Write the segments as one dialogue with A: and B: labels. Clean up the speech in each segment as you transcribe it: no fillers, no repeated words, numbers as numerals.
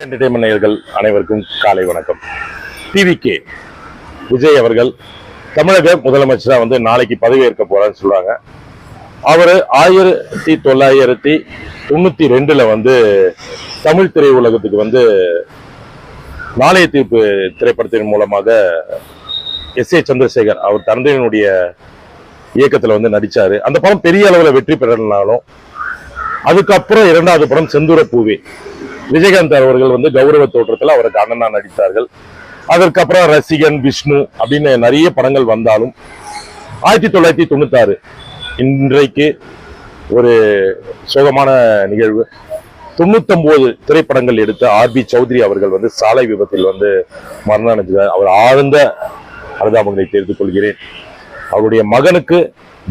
A: Entertainment நேயர்கள் அனைவருக்கும் காலை வணக்கம். டிவிகே விஜய் அவர்கள் தமிழக முதலமைச்சரா நாளைக்கு பதவியேற்க போறான்னு சொல்றாங்க. அவர் 1992 தமிழ் திரையுலகத்துக்கு நாளைய தீர்ப்பு திரைப்படத்தின் மூலமாக எஸ்.ஏ. சந்திரசேகர் அவர் தந்தையினுடைய இயக்கத்தில் நடிச்சாரு. அந்த படம் பெரிய அளவில் வெற்றி பெறனாலும் அதுக்கப்புறம் இரண்டாவது படம் செந்தூர பூவே விஜயகாந்த் அவர்கள் கௌரவ தோற்றத்தில் அவருக்கு அண்ணனா நடித்தார்கள். அதற்கப்புறம் ரசிகன், விஷ்ணு அப்படின்னு நிறைய படங்கள் வந்தாலும் 1996 இன்றைக்கு ஒரு சோகமான நிகழ்வு. 99 திரைப்படங்கள் எடுத்த ஆர்.பி. சௌத்ரி அவர்கள் சாலை விபத்தில் மரணம் அடைஞ்சார். அவர் ஆழ்ந்த அனுதாபங்களை தெரிவித்துக் கொள்கிறேன். அவருடைய மகனுக்கு,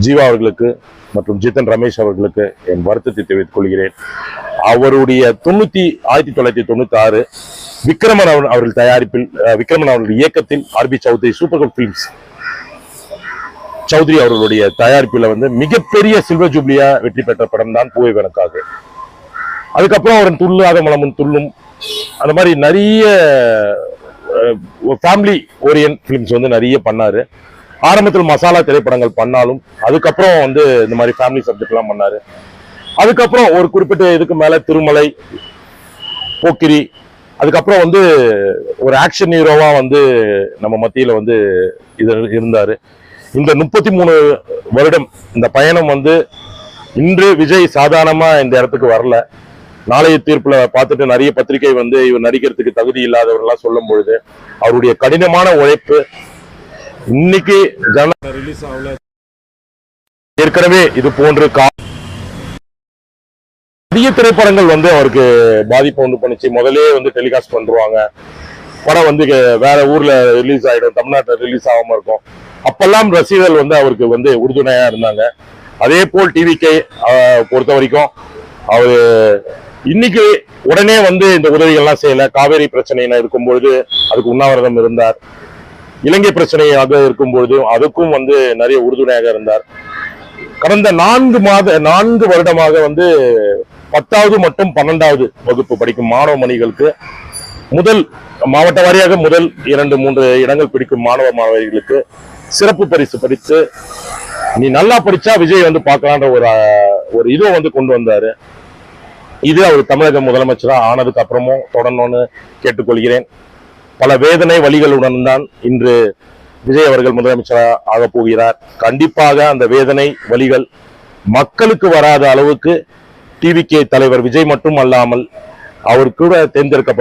A: ஜீவா அவர்களுக்கு மற்றும் ஜித்தன் ரமேஷ் அவர்களுக்கு என் வருத்தத்தை தெரிவித்துக் கொள்கிறேன். அவருடைய 1996 விக்ரமன் அவர்கள் தயாரிப்பில், விக்ரமன் அவர்கள் இயக்கத்தில் R B. Choudhary super good films Choudhary அவர்களுடைய தயாரிப்பில் மிகப்பெரிய சில்வர் ஜூப்ளியா வெற்றி பெற்ற படம் தான் பூவை வெனக்காக. அதுக்கப்புறம் அவர் துள்ளாத மலமும் துள்ளும் அந்த மாதிரி நிறைய ஃபேமிலி ஓரியன்ட் பிலிம்ஸ் நிறைய பண்ணாரு. ஆரம்பத்தில் மசாலா திரைப்படங்கள் பண்ணாலும் அதுக்கப்புறம் இந்த மாதிரி ஃபேமிலி சப்ஜெக்ட் எல்லாம் பண்ணாரு. அதுக்கப்புறம் ஒரு குறிப்பிட்ட இதுக்கு மேல திருமலை, போக்கிரி, அதுக்கப்புறம் ஒரு ஆக்ஷன் ஹீரோவா நம்ம மத்தியில இது இருந்தாரு. இந்த 33 வருடம் இந்த பயணம் இன்று விஜய் சாதாரணமா இந்த இடத்துக்கு வரல. நாளைய தீர்ப்புல பார்த்துட்டு நிறைய பத்திரிகை இவர் நடிக்கிறதுக்கு தகுதி இல்லாதவர்கள்லாம் சொல்லும் பொழுது அவருடைய கடினமான உழைப்பு இன்னைக்கு ரிலீஸ் ஆகல. ஏற்கனவே இது போன்று அதிக திரைப்படங்கள் அவருக்கு பாதிப்பு பண்ணுச்சு. முதலே டெலிகாஸ்ட் பண்ணுவாங்க, படம் வேற ஊர்ல ரிலீஸ் ஆயிடும், தமிழ்நாட்டில் ரிலீஸ் ஆகாம இருக்கும். அப்பெல்லாம் ரசிகர்கள் அவருக்கு உறுதுணையா இருந்தாங்க. அதே போல் டிவிகே பொறுத்த வரைக்கும் அவரு இன்னைக்கு உடனே இந்த உதவிகள்லாம் செய்யல. காவேரி பிரச்சனை இருக்கும்பொழுது அதுக்கு உண்ணாவிரதம் இருந்தார். இலங்கை பிரச்சனையாக இருக்கும்பொழுது அதுக்கும் நிறைய உறுதுணையாக இருந்தார். கடந்த 4 வருடமாக 10வது மற்றும் 12வது வகுப்பு படிக்கும் மாணவ மணிகளுக்கு முதல் மாவட்ட வாரியாக முதல் 2-3 இடங்கள் பிடிக்கும் மாணவ மாணவிகளுக்கு சிறப்பு பரிசு படித்து நீ நல்லா படிச்சா விஜய் பார்க்கலான்ற ஒரு இதை கொண்டு வந்தாரு. இது அவர் தமிழக முதலமைச்சரா ஆனதுக்கு அப்புறமும் தொடரணும்னு கேட்டுக்கொள்கிறேன். பல வேதனை வழிகளுடன் தான் இன்று விஜய் அவர்கள் முதலமைச்சராக ஆக போகிறார். கண்டிப்பாக அந்த வேதனை வழிகள் மக்களுக்கு வராத அளவுக்கு டிவிகே தலைவர் விஜய் மட்டும் அல்லாமல் அவர் கூட தேர்ந்தெடுக்கப்பட்ட